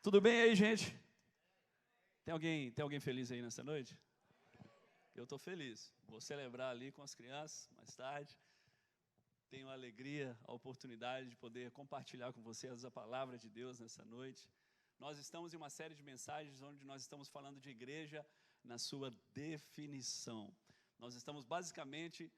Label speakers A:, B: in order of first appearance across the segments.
A: Tudo bem aí, gente? Tem alguém feliz aí nessa noite? Eu estou feliz. Vou celebrar ali com as crianças mais tarde. Tenho a alegria, a oportunidade de poder compartilhar com vocês a palavra de Deus nessa noite. Nós estamos em uma série de mensagens onde nós estamos falando de igreja na sua definição. Nós estamos basicamente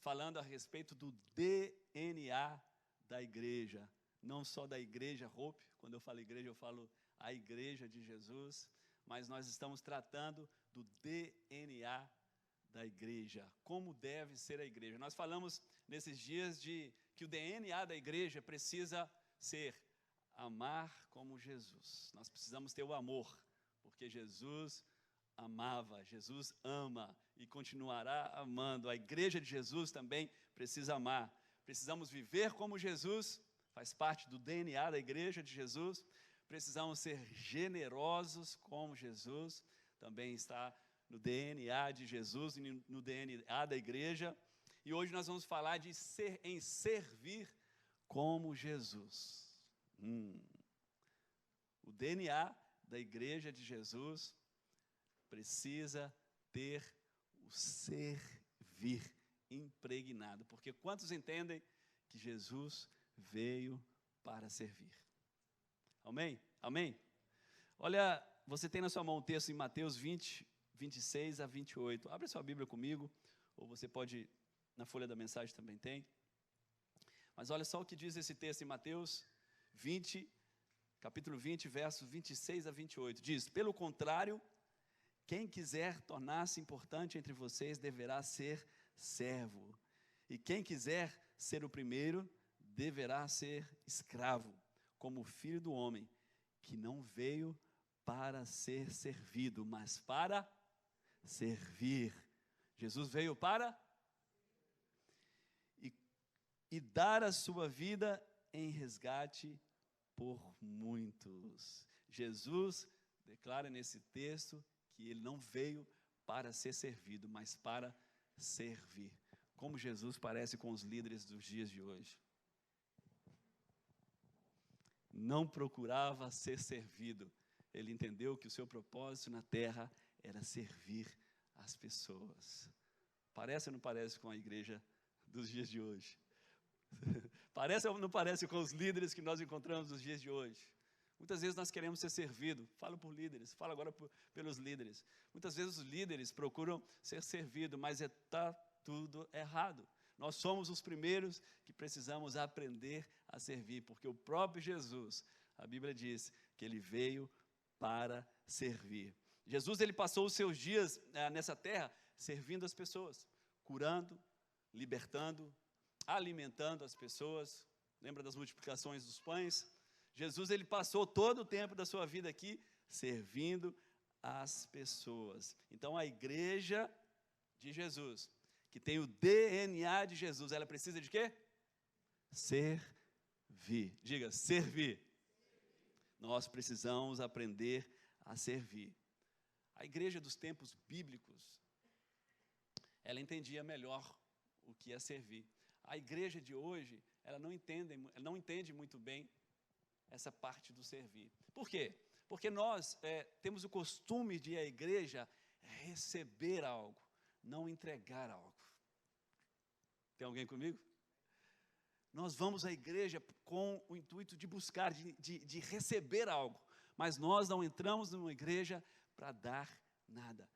A: falando a respeito do DNA da igreja. Não só da igreja Hope, quando eu falo igreja eu falo a igreja de Jesus, mas nós estamos tratando do DNA da igreja, como deve ser a igreja. Nós falamos nesses dias de que o DNA da igreja precisa ser amar como Jesus. Nós precisamos ter o amor, porque Jesus amava, Jesus ama e continuará amando. A igreja de Jesus também precisa amar. Precisamos viver como Jesus, faz parte do DNA da igreja de Jesus. Precisamos ser generosos como Jesus, também está no DNA de Jesus e no DNA da igreja. E hoje nós vamos falar de servir como Jesus. O DNA da igreja de Jesus precisa ter o servir impregnado, porque quantos entendem que Jesus veio para servir? Amém? Amém? Olha, você tem na sua mão um texto em Mateus 20, 26 a 28. Abre sua Bíblia comigo, ou você pode, na folha da mensagem também tem. Mas olha só o que diz esse texto em Mateus 20, capítulo 20, versos 26 a 28. Diz: pelo contrário, quem quiser tornar-se importante entre vocês deverá ser servo. E quem quiser ser o primeiro deverá ser escravo, como o Filho do Homem, que não veio para ser servido, mas para servir. Jesus veio para e dar a sua vida em resgate por muitos. Jesus declara nesse texto que ele não veio para ser servido, mas para servir. Como Jesus parece com os líderes dos dias de hoje. Não procurava ser servido. Ele entendeu que o seu propósito na terra era servir as pessoas. Parece ou não parece com a igreja dos dias de hoje? Parece ou não parece com os líderes que nós encontramos nos dias de hoje? Muitas vezes nós queremos ser servidos. Falo por líderes, falo agora pelos líderes. Muitas vezes os líderes procuram ser servidos, mas está tudo errado. Nós somos os primeiros que precisamos aprender a servir, porque o próprio Jesus, a Bíblia diz que ele veio para servir. Jesus, ele passou os seus dias nessa terra servindo as pessoas, curando, libertando, alimentando as pessoas. Lembra das multiplicações dos pães? Jesus, ele passou todo o tempo da sua vida aqui servindo as pessoas. Então a igreja de Jesus, que tem o DNA de Jesus, ela precisa de quê? Servir. Diga, servir. Nós precisamos aprender a servir. A igreja dos tempos bíblicos, ela entendia melhor o que é servir. A igreja de hoje, ela não entende muito bem essa parte do servir. Por quê? Porque nós temos o costume de ir à igreja receber algo, não entregar algo. Tem alguém comigo? Nós vamos à igreja com o intuito de buscar, de receber algo, mas nós não entramos numa igreja para dar nada.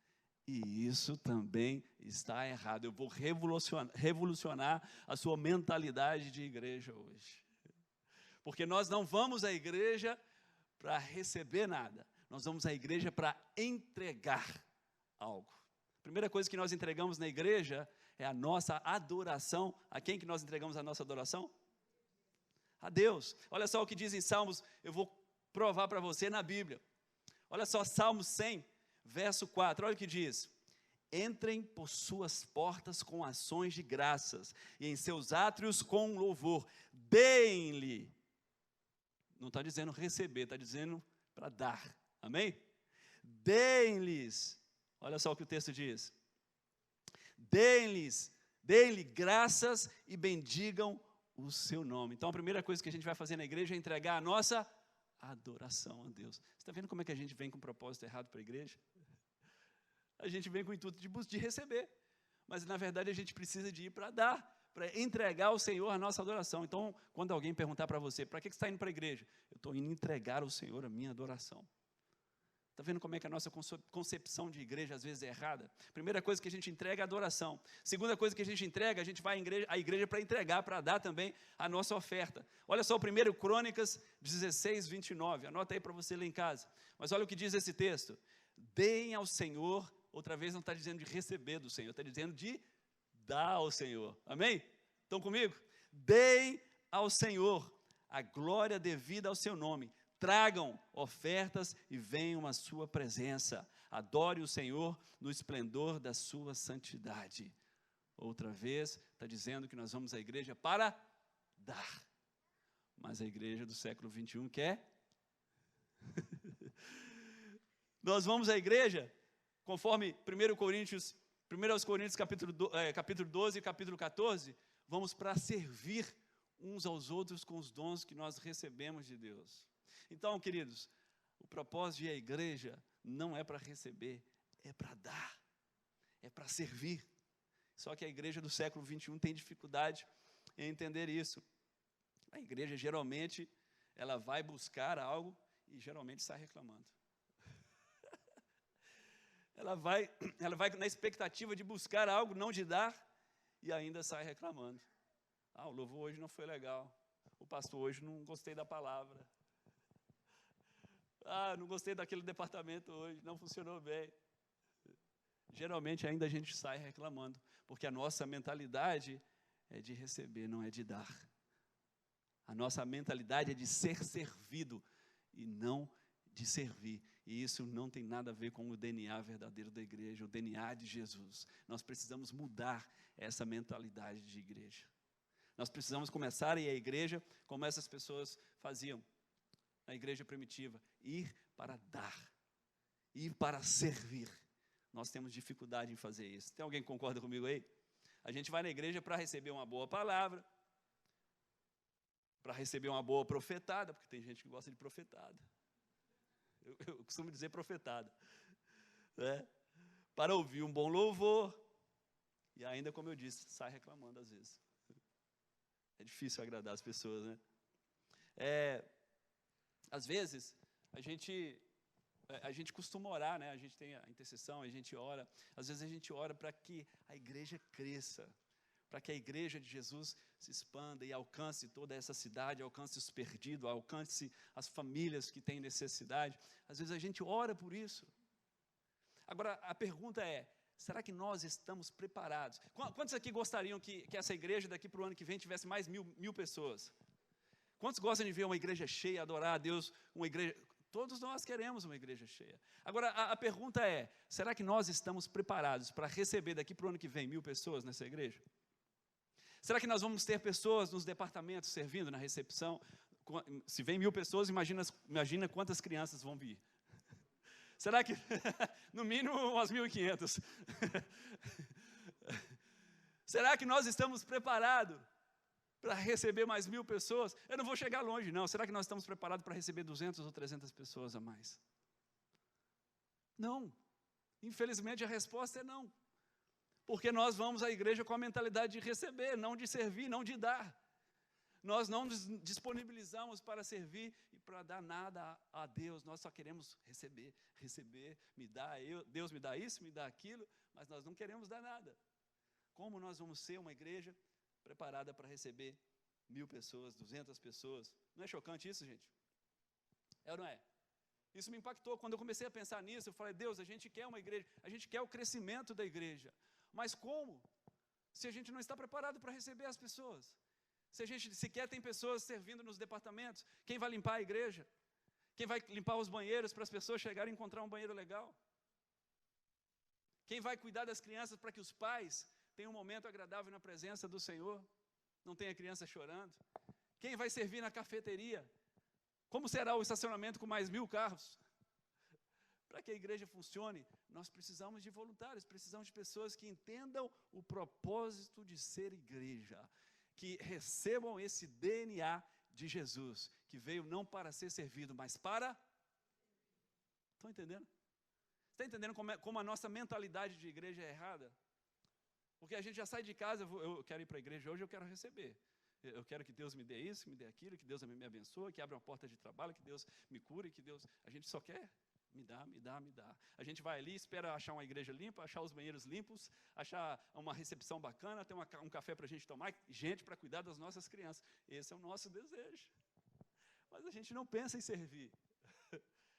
A: E isso também está errado. Eu vou revolucionar a sua mentalidade de igreja hoje. Porque nós não vamos à igreja para receber nada, nós vamos à igreja para entregar algo. A primeira coisa que nós entregamos na igreja é a nossa adoração. A quem que nós entregamos a nossa adoração? A Deus. Olha só o que diz em Salmos, eu vou provar para você na Bíblia. Olha só, Salmos 100, verso 4, olha o que diz: entrem por suas portas com ações de graças, e em seus átrios com louvor, deem-lhe. Não está dizendo receber, está dizendo para dar, amém? Deem-lhes, olha só o que o texto diz: deem-lhe graças e bendigam o seu nome. Então a primeira coisa que a gente vai fazer na igreja é entregar a nossa adoração a Deus. Você está vendo como é que a gente vem com um propósito errado para a igreja? A gente vem com o intuito de receber, mas na verdade a gente precisa de ir para dar, para entregar ao Senhor a nossa adoração. Então, quando alguém perguntar para você, para que você está indo para a igreja? Eu estou indo entregar ao Senhor a minha adoração. Está vendo como é que a nossa concepção de igreja às vezes é errada? Primeira coisa que a gente entrega é a adoração. Segunda coisa que a gente entrega, a gente vai à igreja para entregar, para dar também a nossa oferta. Olha só o 1 Crônicas 16, 29. Anota aí para você ler em casa. Mas olha o que diz esse texto. Deem ao Senhor, outra vez não está dizendo de receber do Senhor, está dizendo de dar ao Senhor. Amém? Estão comigo? Deem ao Senhor a glória devida ao seu nome. Tragam ofertas e venham à sua presença. Adore o Senhor no esplendor da sua santidade. Outra vez, está dizendo que nós vamos à igreja para dar. Mas a igreja do século 21 quer? Nós vamos à igreja, conforme 1 Coríntios capítulo 12 e capítulo 14, vamos para servir uns aos outros com os dons que nós recebemos de Deus. Então, queridos, o propósito de ir à igreja não é para receber, é para dar, é para servir. Só que a igreja do século 21 tem dificuldade em entender isso. A igreja, geralmente, ela vai buscar algo e geralmente sai reclamando. Ela vai na expectativa de buscar algo, não de dar, e ainda sai reclamando. O louvor hoje não foi legal. O pastor hoje não gostei da palavra. Não gostei daquele departamento hoje, não funcionou bem. Geralmente ainda a gente sai reclamando, porque a nossa mentalidade é de receber, não é de dar. A nossa mentalidade é de ser servido e não de servir. E isso não tem nada a ver com o DNA verdadeiro da igreja, o DNA de Jesus. Nós precisamos mudar essa mentalidade de igreja. Nós precisamos começar a ir à igreja como essas pessoas faziam na igreja primitiva, ir para dar, ir para servir. Nós temos dificuldade em fazer isso. Tem alguém que concorda comigo aí? A gente vai na igreja para receber uma boa palavra, para receber uma boa profetada, porque tem gente que gosta de profetada. Eu costumo dizer profetada, né? Para ouvir um bom louvor, e ainda, como eu disse, sai reclamando às vezes. É difícil agradar as pessoas, né? Às vezes, a gente costuma orar, né? A gente tem a intercessão, a gente ora. Às vezes a gente ora para que a igreja cresça, para que a igreja de Jesus se expanda e alcance toda essa cidade, alcance os perdidos, alcance as famílias que têm necessidade. Às vezes a gente ora por isso. Agora, a pergunta é, será que nós estamos preparados? Quantos aqui gostariam que essa igreja daqui para o ano que vem tivesse mais mil pessoas? Quantos gostam de ver uma igreja cheia, adorar a Deus, uma igreja... Todos nós queremos uma igreja cheia. Agora, a pergunta é, será que nós estamos preparados para receber daqui para o ano que vem 1000 pessoas nessa igreja? Será que nós vamos ter pessoas nos departamentos servindo na recepção? Se vem 1000 pessoas, imagina quantas crianças vão vir. Será que, no mínimo, umas 1.500? Será que nós estamos preparados para receber mais 1000 pessoas? Eu não vou chegar longe, não. Será que nós estamos preparados para receber 200 ou 300 pessoas a mais? Não. Infelizmente, a resposta é não. Porque nós vamos à igreja com a mentalidade de receber, não de servir, não de dar. Nós não nos disponibilizamos para servir e para dar nada a Deus. Nós só queremos receber, me dá, Deus me dá isso, me dá aquilo, mas nós não queremos dar nada. Como nós vamos ser uma igreja preparada para receber 1000 pessoas, 200 pessoas? Não é chocante isso, gente? É ou não é? Isso me impactou. Quando eu comecei a pensar nisso, eu falei, Deus, a gente quer uma igreja, a gente quer o crescimento da igreja. Mas como? Se a gente não está preparado para receber as pessoas. Se a gente sequer tem pessoas servindo nos departamentos, quem vai limpar a igreja? Quem vai limpar os banheiros para as pessoas chegarem e encontrar um banheiro legal? Quem vai cuidar das crianças para que os pais tenham um momento agradável na presença do Senhor? Não tenha criança chorando? Quem vai servir na cafeteria? Como será o estacionamento com mais 1000 carros? Para que a igreja funcione, nós precisamos de voluntários, precisamos de pessoas que entendam o propósito de ser igreja, que recebam esse DNA de Jesus, que veio não para ser servido, mas para... Estão entendendo? Está entendendo como a nossa mentalidade de igreja é errada? Porque a gente já sai de casa, eu quero ir para a igreja hoje, eu quero receber. Eu quero que Deus me dê isso, que me dê aquilo, que Deus me abençoe, que abra uma porta de trabalho, que Deus me cure, que Deus... A gente só quer me dá, me dá, me dá. A gente vai ali, espera achar uma igreja limpa, achar os banheiros limpos, achar uma recepção bacana, ter um café para a gente tomar, gente para cuidar das nossas crianças. Esse é o nosso desejo. Mas a gente não pensa em servir.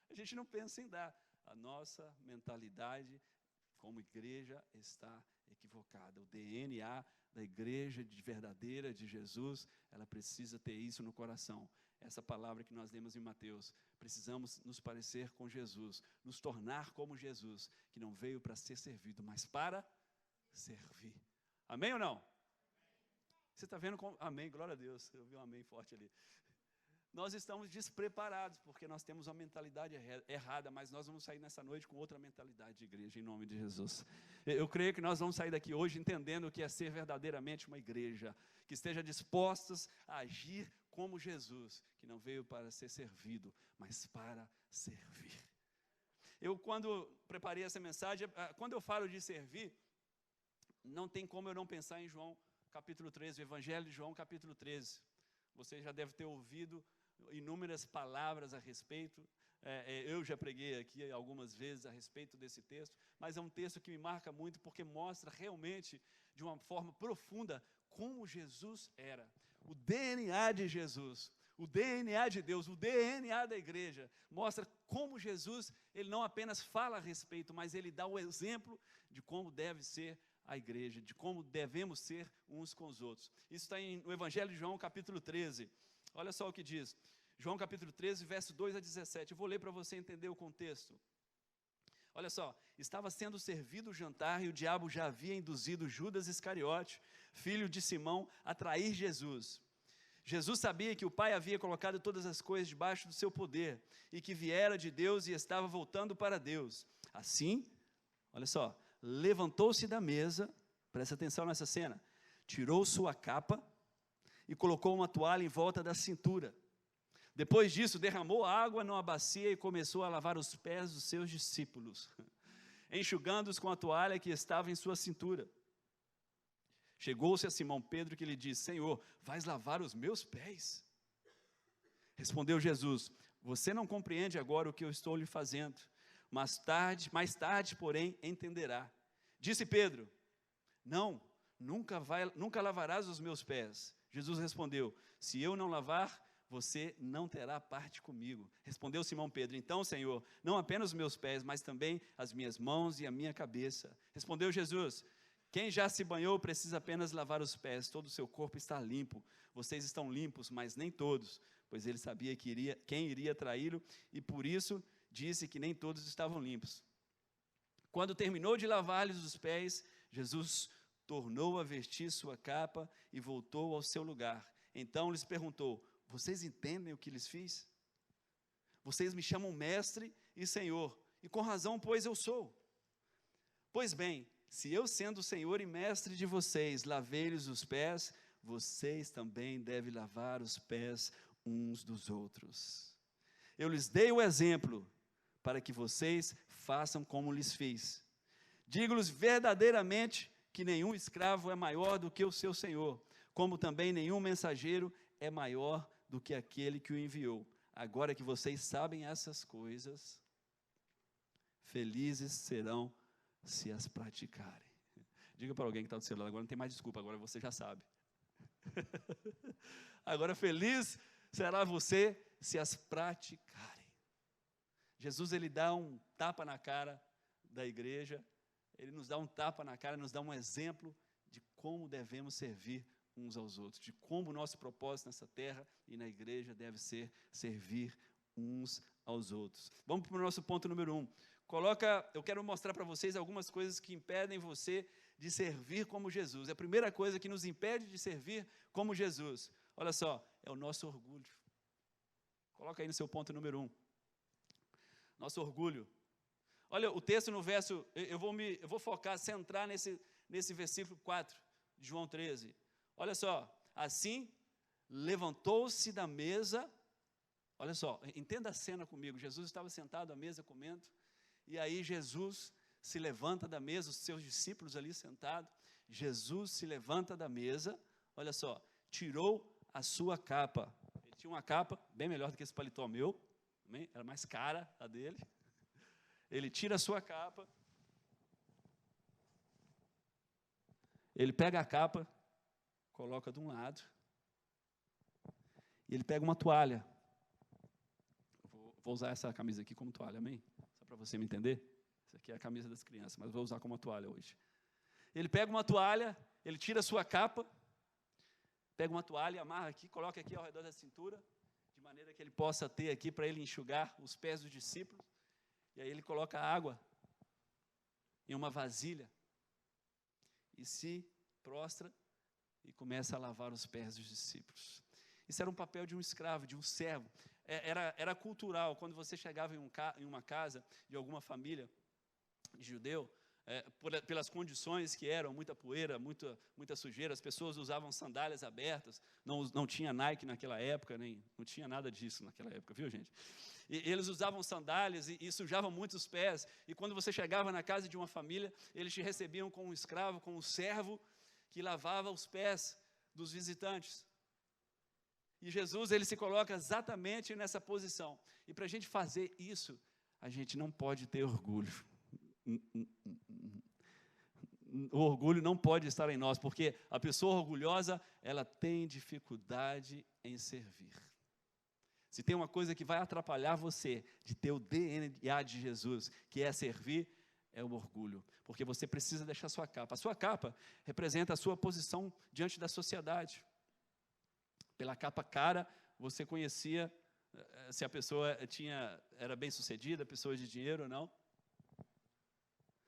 A: A gente não pensa em dar. A nossa mentalidade como igreja está equivocada. O DNA da igreja verdadeira de Jesus, ela precisa ter isso no coração. Essa palavra que nós lemos em Mateus, precisamos nos parecer com Jesus, nos tornar como Jesus, que não veio para ser servido, mas para servir. Amém ou não? Você está vendo como... Amém, glória a Deus, eu vi um amém forte ali. Nós estamos despreparados, porque nós temos uma mentalidade errada, mas nós vamos sair nessa noite com outra mentalidade de igreja, em nome de Jesus. Eu creio que nós vamos sair daqui hoje entendendo o que é ser verdadeiramente uma igreja, que esteja dispostas a agir como Jesus, que não veio para ser servido, mas para servir. Eu, quando preparei essa mensagem, quando eu falo de servir, não tem como eu não pensar em João capítulo 13, o Evangelho de João capítulo 13. Você já deve ter ouvido inúmeras palavras a respeito, eu já preguei aqui algumas vezes a respeito desse texto, mas é um texto que me marca muito porque mostra realmente de uma forma profunda como Jesus era, o DNA de Jesus, o DNA de Deus, o DNA da igreja, mostra como Jesus, ele não apenas fala a respeito, mas ele dá o exemplo de como deve ser a igreja, de como devemos ser uns com os outros. Isso está no Evangelho de João, capítulo 13. Olha só o que diz. João, capítulo 13, verso 2 a 17. Eu vou ler para você entender o contexto. Olha só. Estava sendo servido o jantar e o diabo já havia induzido Judas Iscariote, filho de Simão, a trair Jesus. Jesus sabia que o Pai havia colocado todas as coisas debaixo do seu poder e que viera de Deus e estava voltando para Deus. Assim, olha só, levantou-se da mesa, presta atenção nessa cena, tirou sua capa e colocou uma toalha em volta da cintura. Depois disso, derramou água numa bacia e começou a lavar os pés dos seus discípulos, enxugando-os com a toalha que estava em sua cintura. Chegou-se a Simão Pedro que lhe disse: Senhor, vais lavar os meus pés? Respondeu Jesus: você não compreende agora o que eu estou lhe fazendo, mais tarde, porém, entenderá. Disse Pedro: não, nunca lavarás os meus pés. Jesus respondeu: se eu não lavar, você não terá parte comigo. Respondeu Simão Pedro: então, Senhor, não apenas os meus pés, mas também as minhas mãos e a minha cabeça. Respondeu Jesus: quem já se banhou precisa apenas lavar os pés, todo o seu corpo está limpo. Vocês estão limpos, mas nem todos, pois ele sabia quem iria traí-lo, e por isso disse que nem todos estavam limpos. Quando terminou de lavar-lhes os pés, Jesus tornou a vestir sua capa e voltou ao seu lugar. Então lhes perguntou: vocês entendem o que lhes fiz? Vocês me chamam mestre e senhor, e com razão, pois eu sou. Pois bem, se eu, sendo senhor e mestre de vocês, lavei-lhes os pés, vocês também devem lavar os pés uns dos outros. Eu lhes dei o exemplo para que vocês façam como lhes fiz. Digo-lhes verdadeiramente que nenhum escravo é maior do que o seu senhor, como também nenhum mensageiro é maior do que aquele que o enviou. Agora que vocês sabem essas coisas, felizes serão se as praticarem. Diga para alguém que está do seu lado: agora não tem mais desculpa, agora você já sabe. Agora feliz será você se as praticarem. Jesus, ele dá um tapa na cara da igreja, ele nos dá um tapa na cara, nos dá um exemplo de como devemos servir uns aos outros, de como o nosso propósito nessa terra e na igreja deve ser servir uns aos outros. Vamos para o nosso ponto número 1. Eu quero mostrar para vocês algumas coisas que impedem você de servir como Jesus. A primeira coisa que nos impede de servir como Jesus, olha só, é o nosso orgulho. Coloca aí no seu ponto número 1. Nosso orgulho. Olha, o texto no verso, eu vou focar, centrar nesse versículo 4 de João 13. Olha só, assim levantou-se da mesa. Olha só, entenda a cena comigo. Jesus estava sentado à mesa comendo, e aí Jesus se levanta da mesa, os seus discípulos ali sentados. Jesus se levanta da mesa, olha só, tirou a sua capa. Ele tinha uma capa bem melhor do que esse paletó meu, era mais cara a dele. Ele tira a sua capa, ele pega a capa, coloca de um lado, e ele pega uma toalha. Vou usar essa camisa aqui como toalha, amém? Só para você me entender. Essa aqui é a camisa das crianças, mas vou usar como uma toalha hoje. Ele pega uma toalha, ele tira a sua capa, pega uma toalha, amarra aqui, coloca aqui ao redor da cintura, de maneira que ele possa ter aqui para ele enxugar os pés dos discípulos. E aí ele coloca água em uma vasilha e se prostra e começa a lavar os pés dos discípulos. Isso era um papel de um escravo, de um servo. Era cultural. Quando você chegava em uma casa de alguma família de judeu, pelas condições que eram, muita poeira, muita sujeira, as pessoas usavam sandálias abertas, não tinha Nike naquela época, não tinha nada disso naquela época, viu, gente? E eles usavam sandálias e sujavam muito os pés, e quando você chegava na casa de uma família, eles te recebiam com um escravo, com um servo, que lavava os pés dos visitantes. E Jesus, ele se coloca exatamente nessa posição, e para a gente fazer isso, a gente não pode ter orgulho. O orgulho não pode estar em nós, porque a pessoa orgulhosa, ela tem dificuldade em servir. Se tem uma coisa que vai atrapalhar você de ter o DNA de Jesus, que é servir, é o orgulho, porque você precisa deixar sua capa. A sua capa representa a sua posição diante da sociedade. Pela capa cara, você conhecia se a pessoa era bem-sucedida, pessoa de dinheiro ou não.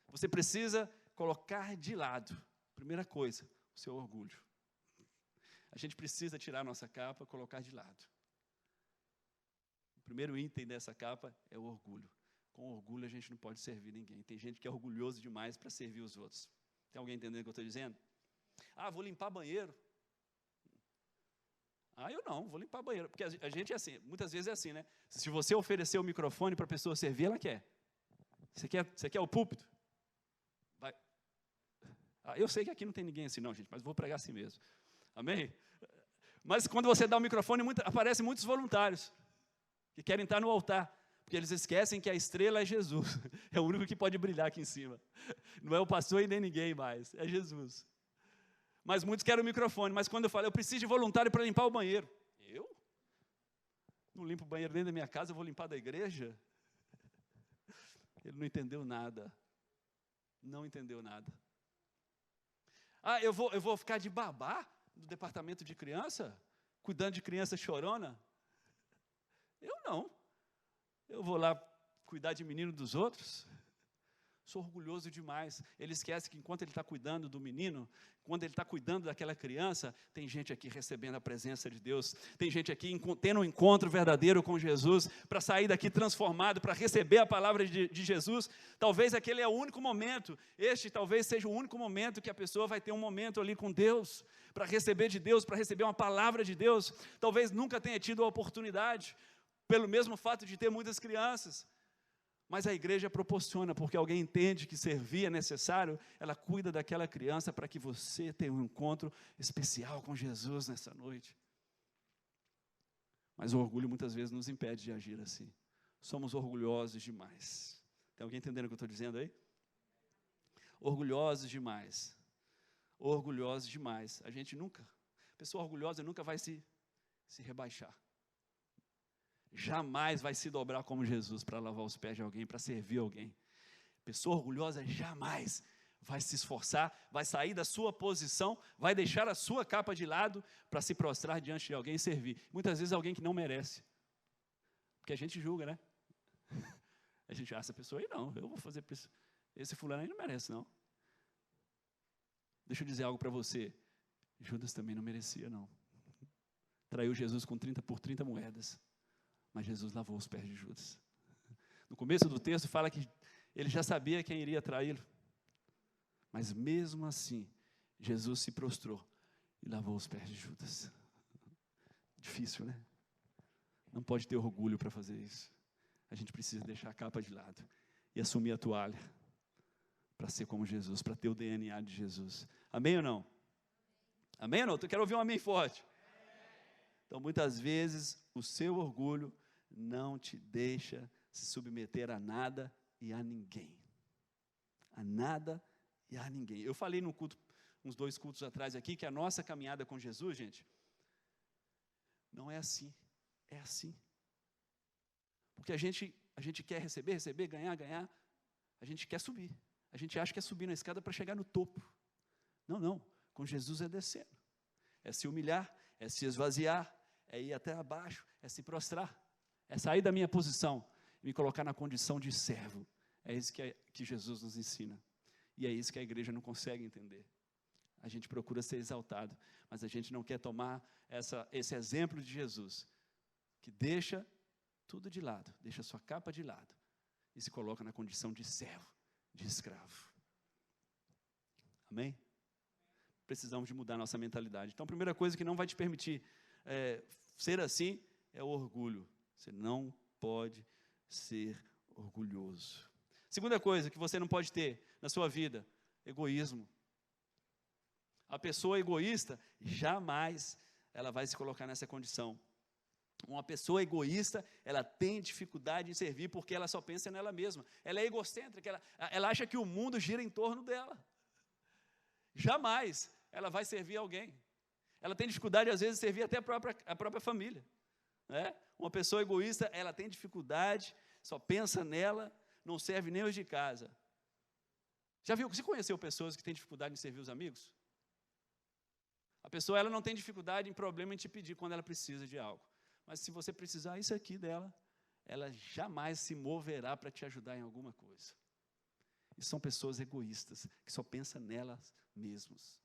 A: Você precisa colocar de lado, primeira coisa, o seu orgulho. A gente precisa tirar a nossa capa, colocar de lado. O primeiro item dessa capa é o orgulho. Com orgulho a gente não pode servir ninguém. Tem gente que é orgulhoso demais para servir os outros. Tem alguém entendendo o que eu estou dizendo? Vou limpar banheiro. Eu não, vou limpar banheiro. Porque a gente é assim, muitas vezes é assim, né? Se você oferecer o microfone para a pessoa servir, ela quer. Você quer o púlpito? Vai. Eu sei que aqui não tem ninguém assim não, gente, mas vou pregar assim mesmo. Amém? Mas quando você dá o microfone, aparecem muitos voluntários que querem estar no altar, porque eles esquecem que a estrela é Jesus. É o único que pode brilhar aqui em cima. Não é o pastor e nem ninguém mais, é Jesus. Mas muitos querem o microfone, mas quando eu falo, eu preciso de voluntário para limpar o banheiro. Eu? Não limpo o banheiro dentro da minha casa, eu vou limpar da igreja? Ele não entendeu nada. Não entendeu nada. Eu vou ficar de babá no departamento de criança? Cuidando de criança chorona? Eu não. Eu vou lá cuidar de menino dos outros? Sou orgulhoso demais. Ele esquece que enquanto ele está cuidando do menino, quando ele está cuidando daquela criança, tem gente aqui recebendo a presença de Deus, tem gente aqui tendo um encontro verdadeiro com Jesus, para sair daqui transformado, para receber a palavra de Jesus. Talvez aquele é o único momento, talvez seja o único momento que a pessoa vai ter um momento ali com Deus, para receber de Deus, para receber uma palavra de Deus. Talvez nunca tenha tido a oportunidade, pelo mesmo fato de ter muitas crianças. Mas a igreja proporciona, porque alguém entende que servir é necessário, ela cuida daquela criança para que você tenha um encontro especial com Jesus nessa noite. Mas o orgulho muitas vezes nos impede de agir assim. Somos orgulhosos demais. Tem alguém entendendo o que eu estou dizendo aí? Orgulhosos demais. Orgulhosos demais. Pessoa orgulhosa nunca vai se rebaixar. Jamais vai se dobrar como Jesus para lavar os pés de alguém, para servir alguém. Pessoa orgulhosa jamais vai se esforçar, vai sair da sua posição, vai deixar a sua capa de lado para se prostrar diante de alguém e servir. Muitas vezes alguém que não merece. Porque a gente julga, né? A gente essa pessoa aí não, eu vou fazer esse fulano aí não merece não. Deixa eu dizer algo para você. Judas também não merecia não. Traiu Jesus com 30 por 30 moedas. Mas Jesus lavou os pés de Judas. No começo do texto fala que ele já sabia quem iria traí-lo. Mas mesmo assim, Jesus se prostrou e lavou os pés de Judas. Difícil, né? Não pode ter orgulho para fazer isso. A gente precisa deixar a capa de lado e assumir a toalha para ser como Jesus, para ter o DNA de Jesus. Amém ou não? Amém ou não? Eu quero ouvir um amém forte. Então, muitas vezes, o seu orgulho não te deixa se submeter a nada e a ninguém. A nada e a ninguém. Eu falei no culto, uns 2 cultos atrás aqui, que a nossa caminhada com Jesus, gente, não é assim. É assim. Porque a gente quer receber, ganhar. A gente quer subir. A gente acha que é subir na escada para chegar no topo. Não. Com Jesus é descendo. É se humilhar, é se esvaziar, é ir até abaixo, é se prostrar. É sair da minha posição e me colocar na condição de servo. É isso que Jesus nos ensina. E é isso que a igreja não consegue entender. A gente procura ser exaltado, mas a gente não quer tomar esse exemplo de Jesus, que deixa tudo de lado, deixa sua capa de lado e se coloca na condição de servo, de escravo. Amém? Precisamos de mudar nossa mentalidade. Então, a primeira coisa que não vai te permitir ser assim é o orgulho. Você não pode ser orgulhoso. Segunda coisa que você não pode ter na sua vida, egoísmo. A pessoa egoísta, jamais ela vai se colocar nessa condição. Uma pessoa egoísta, ela tem dificuldade em servir porque ela só pensa nela mesma. Ela é egocêntrica, ela acha que o mundo gira em torno dela. Jamais ela vai servir alguém. Ela tem dificuldade, às vezes, de servir até a própria família. Né? Uma pessoa egoísta, ela tem dificuldade, só pensa nela, não serve nem os de casa. Já viu? Você conheceu pessoas que têm dificuldade em servir os amigos? A pessoa ela não tem dificuldade em problema em te pedir quando ela precisa de algo. Mas se você precisar isso aqui dela, ela jamais se moverá para te ajudar em alguma coisa. E são pessoas egoístas, que só pensam nelas mesmas.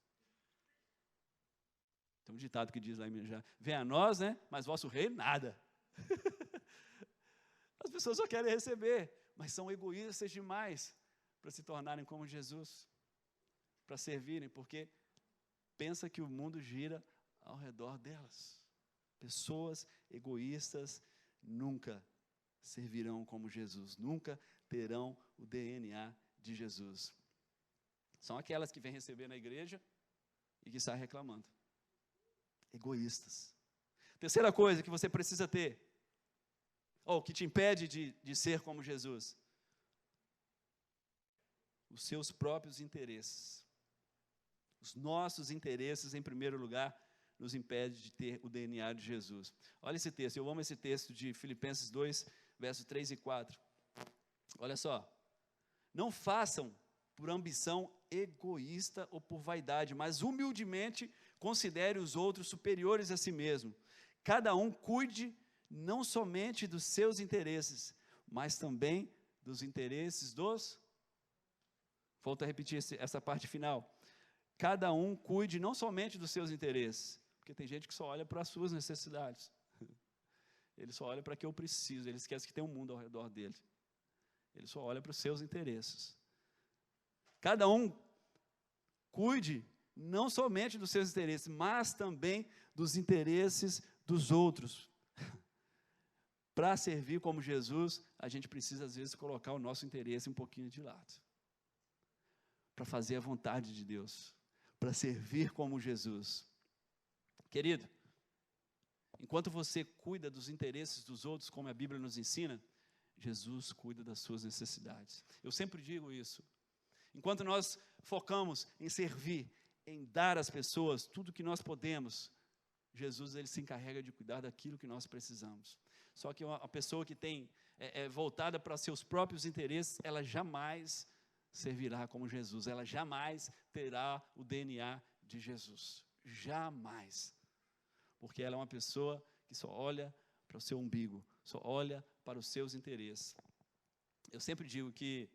A: Tem um ditado que diz lá em Minas Gerais, vem a nós, né? Mas vosso rei, nada. As pessoas só querem receber, mas são egoístas demais para se tornarem como Jesus, para servirem, porque pensa que o mundo gira ao redor delas. Pessoas egoístas nunca servirão como Jesus, nunca terão o DNA de Jesus. São aquelas que vêm receber na igreja e que saem reclamando. Egoístas. Terceira coisa que você precisa ter, ou que te impede de ser como Jesus, os seus próprios interesses. Os nossos interesses, em primeiro lugar, nos impede de ter o DNA de Jesus. Olha esse texto, eu amo esse texto de Filipenses 2, versos 3 e 4. Olha só. Não façam por ambição egoísta ou por vaidade, mas humildemente considere os outros superiores a si mesmo. Cada um cuide não somente dos seus interesses, mas também dos interesses dos... Volto a repetir essa parte final. Cada um cuide não somente dos seus interesses, porque tem gente que só olha para as suas necessidades. Ele só olha para o que eu preciso, ele esquece que tem um mundo ao redor dele. Ele só olha para os seus interesses. Cada um cuide não somente dos seus interesses, mas também dos interesses dos outros. Para servir como Jesus, a gente precisa, às vezes, colocar o nosso interesse um pouquinho de lado. Para fazer a vontade de Deus. Para servir como Jesus. Querido, enquanto você cuida dos interesses dos outros, como a Bíblia nos ensina, Jesus cuida das suas necessidades. Eu sempre digo isso. Enquanto nós focamos em servir, em dar às pessoas tudo que nós podemos, Jesus ele se encarrega de cuidar daquilo que nós precisamos. Só que uma pessoa que tem voltada para seus próprios interesses, ela jamais servirá como Jesus, ela jamais terá o DNA de Jesus, jamais, porque ela é uma pessoa que só olha para o seu umbigo, só olha para os seus interesses. Eu sempre digo que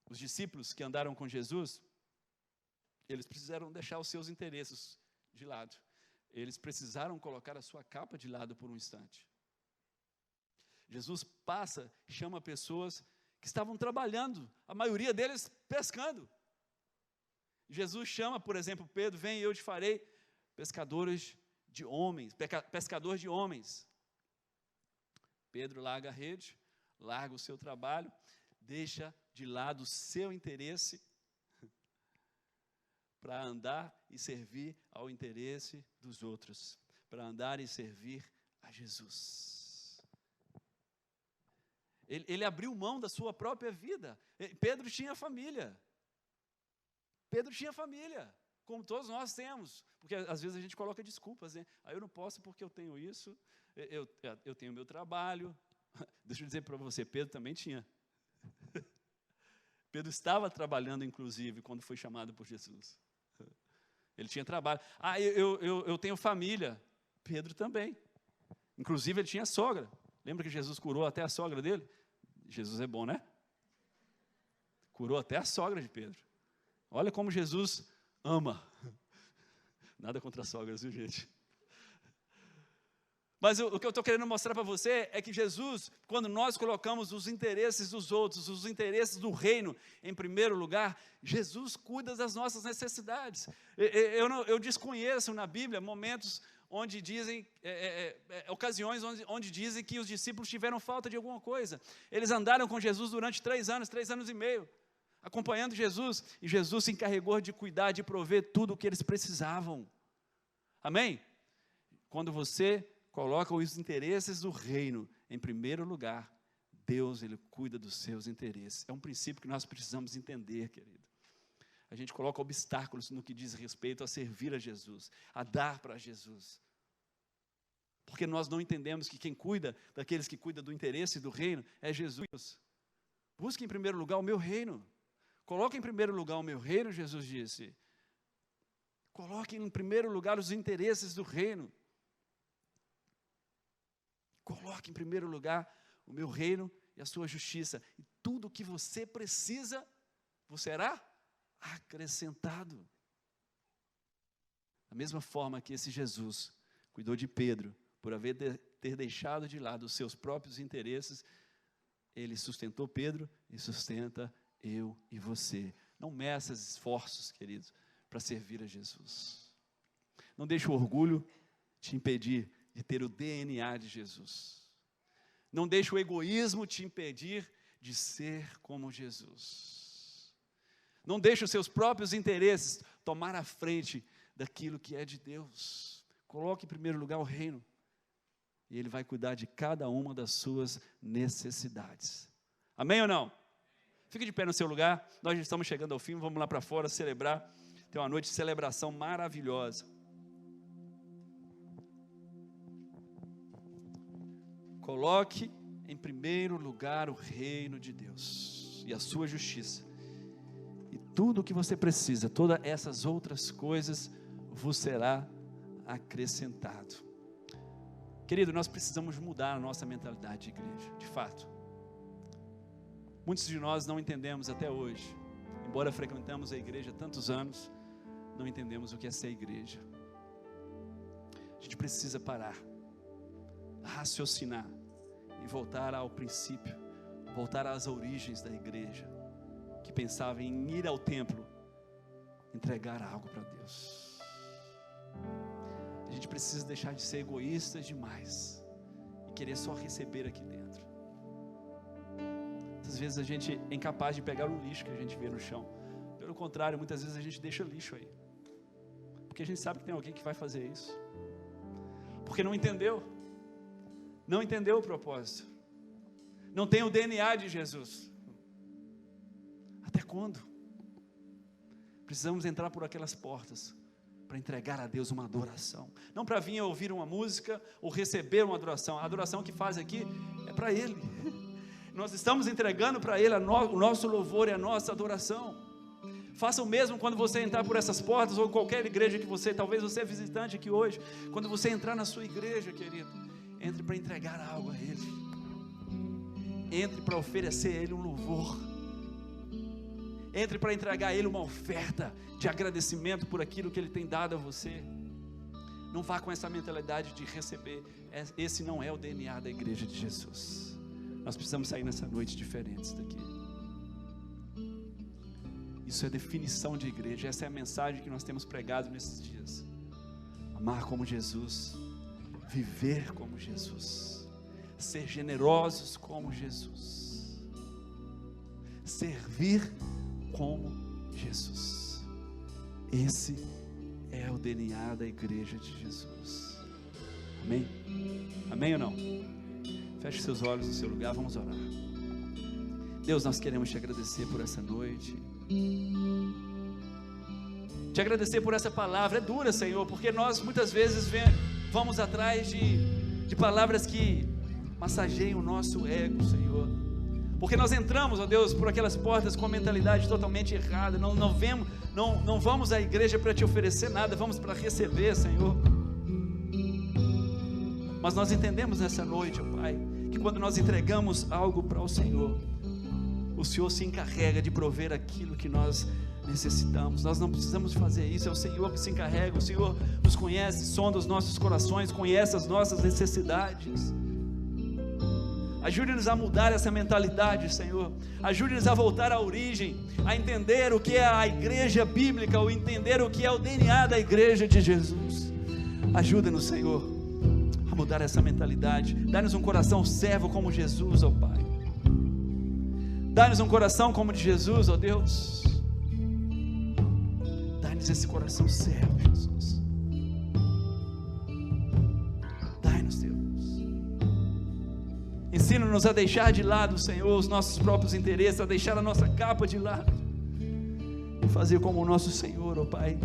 A: os discípulos que andaram com Jesus, eles precisaram deixar os seus interesses de lado, eles precisaram colocar a sua capa de lado por um instante. Jesus passa, chama pessoas que estavam trabalhando, a maioria deles pescando. Jesus chama, por exemplo, Pedro, vem e eu te farei pescadores de homens, pescador de homens. Pedro larga a rede, larga o seu trabalho, deixa de lado o seu interesse para andar e servir ao interesse dos outros, para andar e servir a Jesus. Ele abriu mão da sua própria vida. Pedro tinha família. Pedro tinha família, como todos nós temos, porque às vezes a gente coloca desculpas, né? Eu não posso porque eu tenho isso, eu tenho meu trabalho. Deixa eu dizer para você, Pedro também tinha. Pedro estava trabalhando, inclusive, quando foi chamado por Jesus. Ele tinha trabalho. Eu tenho família. Pedro também. Inclusive, ele tinha sogra. Lembra que Jesus curou até a sogra dele? Jesus é bom, né? Curou até a sogra de Pedro. Olha como Jesus ama. Nada contra as sogras, viu, gente? Mas o que eu estou querendo mostrar para você é que Jesus, quando nós colocamos os interesses dos outros, os interesses do reino em primeiro lugar, Jesus cuida das nossas necessidades. Eu desconheço na Bíblia momentos onde dizem, ocasiões onde dizem que os discípulos tiveram falta de alguma coisa. Eles andaram com Jesus durante 3 anos e meio, acompanhando Jesus, e Jesus se encarregou de cuidar, de prover tudo o que eles precisavam. Amém? Quando você coloca os interesses do reino em primeiro lugar, Deus, Ele cuida dos seus interesses. É um princípio que nós precisamos entender, querido. A gente coloca obstáculos no que diz respeito a servir a Jesus, a dar para Jesus. Porque nós não entendemos que quem cuida daqueles que cuidam do interesse do reino é Jesus. Busque em primeiro lugar o meu reino. Coloque em primeiro lugar o meu reino, Jesus disse. Coloque em primeiro lugar os interesses do reino. Coloque em primeiro lugar o meu reino e a sua justiça. E tudo o que você precisa, você será acrescentado. Da mesma forma que esse Jesus cuidou de Pedro, por ter deixado de lado os seus próprios interesses, Ele sustentou Pedro e sustenta eu e você. Não meça esforços, queridos, para servir a Jesus. Não deixe o orgulho te impedir de ter o DNA de Jesus. Não deixe o egoísmo te impedir de ser como Jesus. Não deixe os seus próprios interesses tomar a frente daquilo que é de Deus. Coloque em primeiro lugar o reino, e Ele vai cuidar de cada uma das suas necessidades. Amém ou não? Fique de pé no seu lugar, nós já estamos chegando ao fim, vamos lá para fora celebrar. Tem uma noite de celebração maravilhosa. Coloque em primeiro lugar o reino de Deus e a sua justiça. E tudo o que você precisa, todas essas outras coisas, vos será acrescentado. Querido, nós precisamos mudar a nossa mentalidade de igreja, de fato. Muitos de nós não entendemos até hoje, embora frequentamos a igreja há tantos anos, não entendemos o que é ser igreja. A gente precisa parar, raciocinar e voltar ao princípio, voltar às origens da igreja, que pensava em ir ao templo, entregar algo para Deus. A gente precisa deixar de ser egoístas demais e querer só receber aqui dentro. Muitas vezes a gente é incapaz de pegar o lixo que a gente vê no chão. Pelo contrário, muitas vezes a gente deixa lixo aí, porque a gente sabe que tem alguém que vai fazer isso, porque não entendeu o propósito, não tem o DNA de Jesus. Até quando? Precisamos entrar por aquelas portas para entregar a Deus uma adoração, não para vir ouvir uma música ou receber uma adoração. A adoração que faz aqui é para Ele. Nós estamos entregando para Ele o nosso louvor e a nossa adoração. Faça o mesmo quando você entrar por essas portas, ou qualquer igreja que você, talvez você é visitante aqui hoje, quando você entrar na sua igreja, querido, entre para entregar algo a Ele, entre para oferecer a Ele um louvor, entre para entregar a Ele uma oferta de agradecimento por aquilo que Ele tem dado a você. Não vá com essa mentalidade de receber. Esse não é o DNA da igreja de Jesus. Nós precisamos sair nessa noite diferentes daqui. Isso é definição de igreja. Essa é a mensagem que nós temos pregado nesses dias. amar como Jesus, viver como Jesus, ser generosos como Jesus, servir como Jesus. Esse é o DNA da igreja de Jesus. Amém? Amém ou não? Feche seus olhos no seu lugar, vamos orar. Deus, nós queremos te agradecer por essa noite, te agradecer por essa palavra. É dura, Senhor, porque nós muitas vezes vamos atrás de palavras que massageiam o nosso ego, Senhor, porque nós entramos, ó Deus, por aquelas portas com a mentalidade totalmente errada. Não vamos à igreja para te oferecer nada, vamos para receber, Senhor. Mas nós entendemos nessa noite, ó Pai, que quando nós entregamos algo para o Senhor se encarrega de prover aquilo que nós necessitamos. Nós não precisamos fazer isso, é o Senhor que se encarrega. O Senhor nos conhece, sonda os nossos corações, conhece as nossas necessidades. Ajude-nos a mudar essa mentalidade, Senhor. Ajude-nos a voltar à origem, a entender o que é a igreja bíblica, ou entender o que é o DNA da igreja de Jesus. Ajuda-nos, Senhor, a mudar essa mentalidade. Dá-nos um coração servo como Jesus, ó Pai. Dá-nos um coração como de Jesus, ó Deus. Dá-nos esse coração servo, Jesus. Dá-nos, Deus. Ensina-nos a deixar de lado, Senhor, os nossos próprios interesses, a deixar a nossa capa de lado e fazer como o nosso Senhor, ó Pai,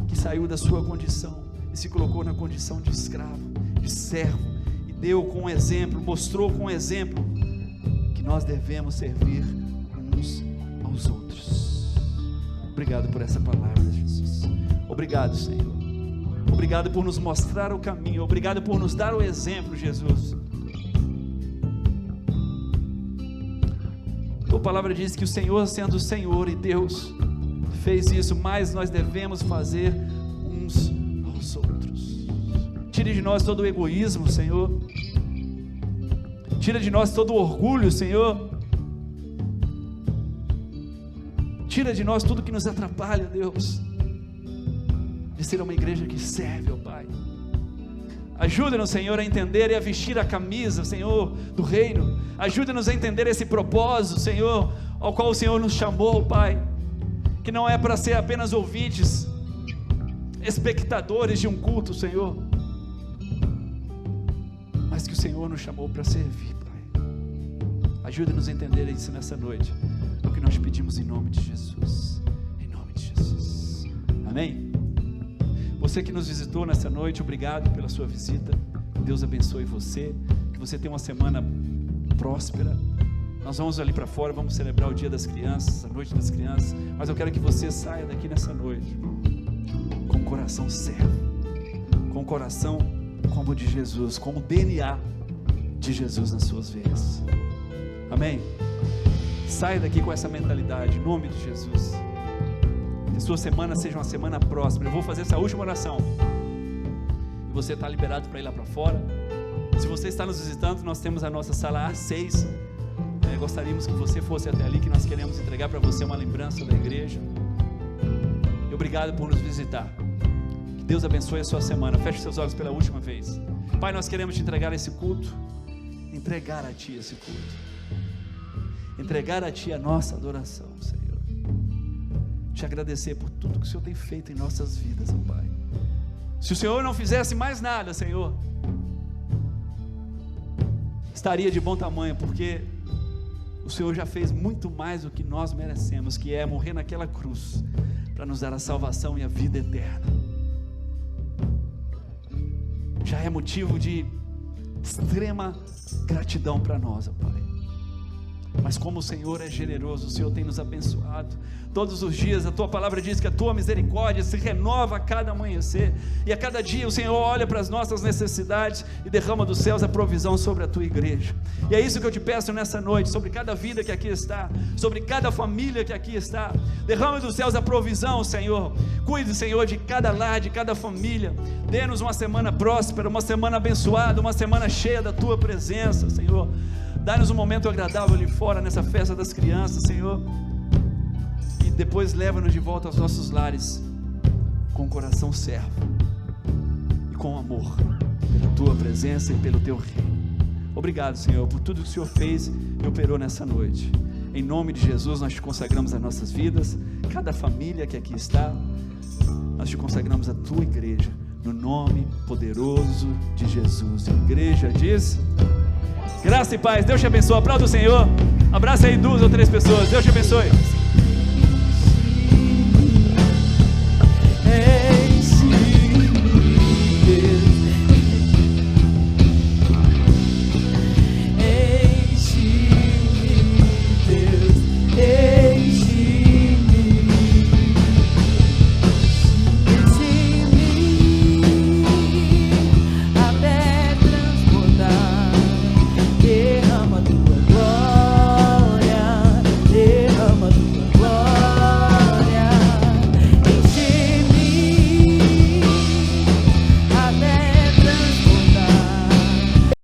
A: que saiu da sua condição e se colocou na condição de escravo, de servo, e deu com exemplo, mostrou com exemplo que nós devemos servir uns aos outros. Obrigado por essa palavra, Jesus. Obrigado, Senhor. Obrigado por nos mostrar o caminho. Obrigado por nos dar o exemplo, Jesus. Tua palavra diz que o Senhor, sendo o Senhor e Deus, fez isso, mas nós devemos fazer uns aos outros. Tire de nós todo o egoísmo, Senhor. Tira de nós todo o orgulho, Senhor. Tira de nós tudo que nos atrapalha, Deus, de ser uma igreja que serve, ó Pai. Ajuda-nos, Senhor, a entender e a vestir a camisa, Senhor, do reino. Ajuda-nos a entender esse propósito, Senhor, ao qual o Senhor nos chamou, Pai, que não é para ser apenas ouvintes, espectadores de um culto, Senhor, mas que o Senhor nos chamou para servir, Pai. Ajuda-nos a entender isso nessa noite, o que nós pedimos em nome de Jesus, em nome de Jesus, amém? Você que nos visitou nessa noite, obrigado pela sua visita, Deus abençoe você, que você tenha uma semana próspera. Nós vamos ali para fora, vamos celebrar o dia das crianças, a noite das crianças, mas eu quero que você saia daqui nessa noite com o coração servo, com o coração como o de Jesus, com o DNA de Jesus nas suas veias, amém? Saia daqui com essa mentalidade, em nome de Jesus. Que sua semana seja uma semana próspera. Eu vou fazer essa última oração e você está liberado para ir lá para fora. Se você está nos visitando, nós temos a nossa sala A6. Gostaríamos que você fosse até ali, que nós queremos entregar para você uma lembrança da igreja. E obrigado por nos visitar. Que Deus abençoe a sua semana. Feche seus olhos pela última vez. Pai, nós queremos te entregar esse culto, entregar a Ti esse culto, entregar a Ti a nossa adoração, Senhor. Te agradecer por tudo que o Senhor tem feito em nossas vidas, ó Pai. Se o Senhor não fizesse mais nada, Senhor, estaria de bom tamanho, porque o Senhor já fez muito mais do que nós merecemos, que é morrer naquela cruz, para nos dar a salvação e a vida eterna. Já é motivo de extrema gratidão para nós, ó Pai. Mas como o Senhor é generoso, o Senhor tem nos abençoado todos os dias. A Tua palavra diz que a Tua misericórdia se renova a cada amanhecer, e a cada dia o Senhor olha para as nossas necessidades e derrama dos céus a provisão sobre a Tua igreja. E é isso que eu te peço nessa noite, sobre cada vida que aqui está, sobre cada família que aqui está. Derrama dos céus a provisão, Senhor. Cuide, Senhor, de cada lar, de cada família. Dê-nos uma semana próspera, uma semana abençoada, uma semana cheia da Tua presença, Senhor. Dá-nos um momento agradável ali fora, nessa festa das crianças, Senhor. E depois leva-nos de volta aos nossos lares, com o coração servo, com amor, pela tua presença e pelo teu reino. Obrigado, Senhor, por tudo que o Senhor fez e operou nessa noite. Em nome de Jesus, nós te consagramos as nossas vidas, cada família que aqui está, nós te consagramos a tua igreja, no nome poderoso de Jesus. A igreja diz: graça e paz. Deus te abençoe. Aplauda o Senhor. Abraça aí 2 ou 3 pessoas. Deus te abençoe.